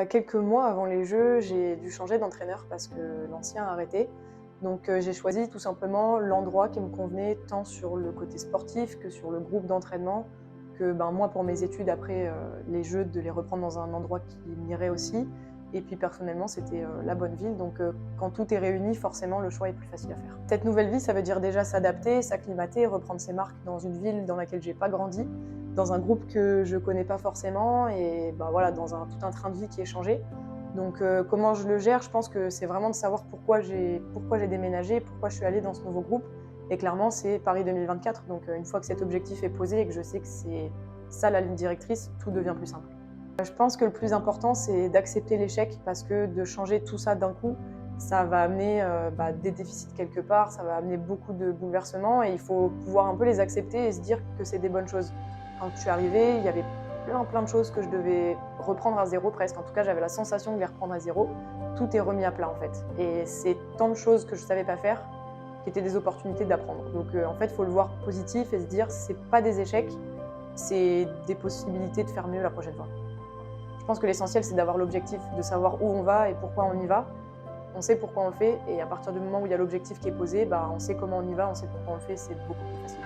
quelques mois avant les Jeux, j'ai dû changer d'entraîneur parce que l'ancien a arrêté. Donc j'ai choisi tout simplement l'endroit qui me convenait tant sur le côté sportif que sur le groupe d'entraînement, que moi pour mes études après les Jeux, de les reprendre dans un endroit qui m'irait aussi. Et puis personnellement, c'était la bonne ville. Donc quand tout est réuni, forcément le choix est plus facile à faire. Cette nouvelle vie, ça veut dire déjà s'adapter, s'acclimater, reprendre ses marques dans une ville dans laquelle j'ai pas grandi, dans un groupe que je connais pas forcément et voilà, dans tout un train de vie qui est changé. Donc comment je le gère, je pense que c'est vraiment de savoir pourquoi j'ai déménagé, pourquoi je suis allée dans ce nouveau groupe. Et clairement, c'est Paris 2024. Donc une fois que cet objectif est posé et que je sais que c'est ça la ligne directrice, tout devient plus simple. Je pense que le plus important, c'est d'accepter l'échec parce que de changer tout ça d'un coup, ça va amener des déficits quelque part, ça va amener beaucoup de bouleversements et il faut pouvoir un peu les accepter et se dire que c'est des bonnes choses. Quand je suis arrivée, il y avait plein de choses que je devais reprendre à zéro presque. En tout cas, j'avais la sensation de les reprendre à zéro. Tout est remis à plat en fait. Et c'est tant de choses que je ne savais pas faire qui étaient des opportunités d'apprendre. Donc en fait, il faut le voir positif et se dire c'est pas des échecs, c'est des possibilités de faire mieux la prochaine fois. Je pense que l'essentiel, c'est d'avoir l'objectif, de savoir où on va et pourquoi on y va. On sait pourquoi on le fait et à partir du moment où il y a l'objectif qui est posé, on sait comment on y va, on sait pourquoi on le fait, c'est beaucoup plus facile.